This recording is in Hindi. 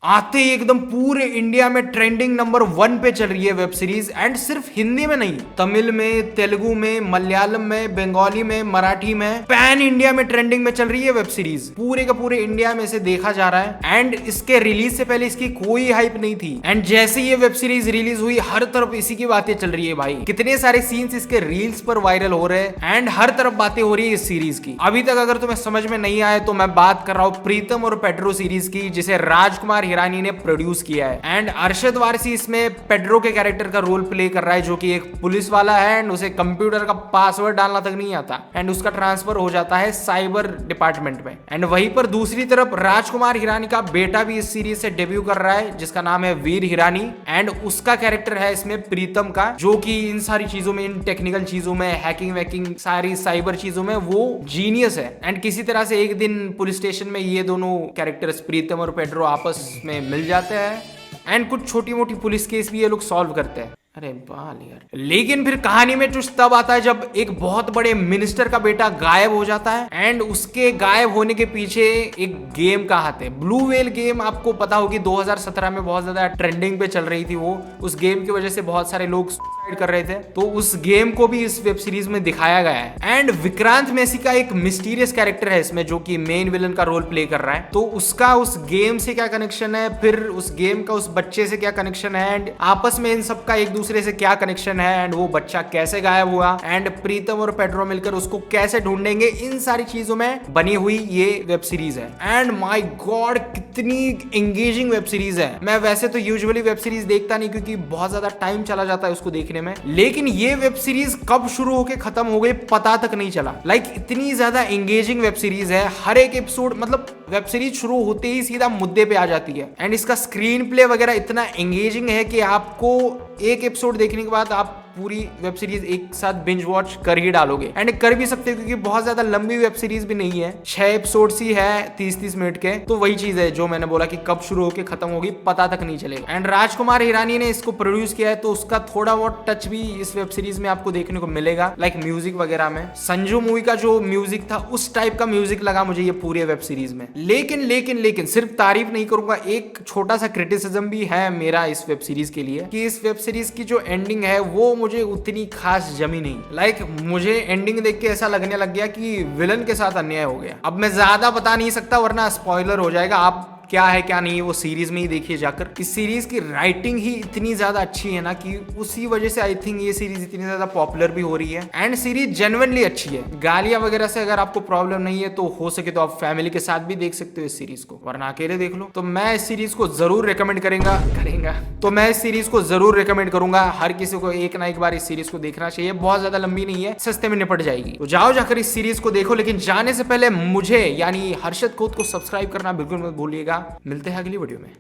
आते ही एकदम पूरे इंडिया में ट्रेंडिंग नंबर 1 पे चल रही है वेब सीरीज। एंड सिर्फ हिंदी में नहीं, तमिल में, तेलुगु में, मलयालम में, बंगाली में, मराठी में, पैन इंडिया में ट्रेंडिंग में चल रही है वेब सीरीज। पूरे का पूरे इंडिया में इसे देखा जा रहा है। एंड इसके रिलीज से पहले इसकी कोई हाइप नहीं थी। एंड जैसे ये वेब सीरीज रिलीज हुई, हर तरफ इसी की बातें चल रही है भाई। कितने सारे सीन्स इसके रील्स पर वायरल हो रहे हैं एंड हर तरफ बातें हो रही है इस सीरीज की। अभी तक अगर तुम्हें समझ में नहीं आए तो मैं बात कर रहा हूँ प्रीतम और पेड्रो सीरीज की, जिसे राजकुमार हिरानी ने प्रोड्यूस किया है। एंड अरशद वारसी इसमें पेड्रो के कैरेक्टर का रोल प्ले कर रहा है, जो कि एक पुलिस वाला है एंड उसे कंप्यूटर का पासवर्ड डालना तक नहीं आता एंड उसका ट्रांसफर हो जाता है साइबर डिपार्टमेंट में। एंड वहीं पर दूसरी तरफ राजकुमार हिरानी का बेटा भी इस सीरीज से डेब्यू कर रहा है, जिसका नाम है वीर हिरानी। एंड उसका कैरेक्टर है इसमें प्रीतम का, जो कि इन सारी चीजों में, इन टेक्निकल चीजों में, हैकिंग वैकिंग, सारी साइबर चीजों में वो जीनियस है। एंड किसी तरह से एक दिन पुलिस स्टेशन में ये दोनों कैरेक्टर्स प्रीतम और पेड्रो आपस में मिल जाते हैं एंड कुछ छोटी मोटी पुलिस केस भी ये लोग सॉल्व करते हैं। अरे बाल यार। लेकिन फिर कहानी में ट्विस्ट तब आता है जब एक बहुत बड़े मिनिस्टर का बेटा गायब हो जाता है एंड उसके गायब होने के पीछे एक गेम का हाथ है। ब्लू व्हेल गेम आपको पता होगी 2017 में बहुत ज्यादा ट्रेंडिंग पे चल रही थी वो। उस गेम की वजह से बहुत सारे लोग सुसाइड कर रहे थे, तो उस गेम को भी इस वेब सीरीज में दिखाया गया है। एंड विक्रांत मैसी का एक मिस्टीरियस कैरेक्टर है इसमें, जो कि मेन विलन का रोल प्ले कर रहा है। तो उसका उस गेम से क्या कनेक्शन है, फिर उस गेम का उस बच्चे से क्या कनेक्शन है एंड आपस में इन सबका एक दूसरे से क्या कनेक्शन है एंड वो बच्चा कैसे गायब हुआ एंड प्रीतम और पेड्रो मिलकर उसको कैसे ढूंढेंगे, इन सारी चीजों में बनी हुई ये वेब सीरीज है। एंड माय गॉड, कितनी एंगेजिंग वेब सीरीज है। मैं वैसे तो यूजुअली वेब सीरीज देखता नहीं क्योंकि बहुत ज्यादा टाइम चला जाता है उसको देखने में, लेकिन ये वेब सीरीज कब शुरू होकर खत्म हो गई पता तक नहीं चला। इतनी ज्यादा एंगेजिंग वेब सीरीज है। हर एक एपिसोड, मतलब वेब सीरीज शुरू होते ही सीधा मुद्दे पे आ जाती है। एंड इसका स्क्रीन प्ले वगैरह इतना एंगेजिंग है कि आपको एक एपिसोड देखने के बाद आप पूरी वेब सीरीज एक साथ बिंज वॉच कर ही डालोगे। एंड कर भी सकते हो क्योंकि बहुत ज्यादा लंबी वेब सीरीज भी नहीं है, 6 एपिसोड ही है 30-30 मिनट के। तो वही चीज है जो मैंने बोला कि कब शुरू होकर खत्म होगी पता तक नहीं चलेगा। एंड राजकुमार हिरानी ने इसको प्रोड्यूस किया है, तो उसका थोड़ा बहुत टच भी इस वेब सीरीज में आपको देखने को मिलेगा, म्यूजिक वगैरह में। संजू मूवी का जो म्यूजिक था उस टाइप का म्यूजिक लगा मुझे ये पूरे वेब सीरीज में। लेकिन सिर्फ तारीफ नहीं करूंगा, एक छोटा सा क्रिटिसिज्म भी है मेरा इस वेब सीरीज के लिए कि इस वेब सीरीज की जो एंडिंग है वो मुझे उतनी खास जमी नहीं। मुझे एंडिंग देख के ऐसा लगने लग गया कि विलन के साथ अन्याय हो गया। अब मैं ज्यादा बता नहीं सकता वरना स्पॉइलर हो जाएगा। आप क्या है क्या नहीं वो सीरीज में ही देखिए जाकर। इस सीरीज की राइटिंग ही इतनी ज्यादा अच्छी है ना कि उसी वजह से आई थिंक ये सीरीज इतनी ज्यादा पॉपुलर भी हो रही है। एंड सीरीज जेन्युइनली अच्छी है। गालियां वगैरह से अगर आपको प्रॉब्लम नहीं है तो हो सके तो आप फैमिली के साथ भी देख सकते हो इस सीरीज को, वरना अकेले देख लो। तो मैं इस सीरीज को जरूर रिकमेंड करेंगे। तो मैं इस सीरीज को जरूर रिकमेंड करूंगा। हर किसी को एक ना एक बार इस सीरीज को देखना चाहिए। बहुत ज्यादा लंबी नहीं है, सस्ते में निपट जाएगी। तो जाओ जाकर इस सीरीज को देखो, लेकिन जाने से पहले मुझे यानी हर्षद खोत को सब्सक्राइब करना बिल्कुल मत भूलिएगा। मिलते हैं अगली वीडियो में।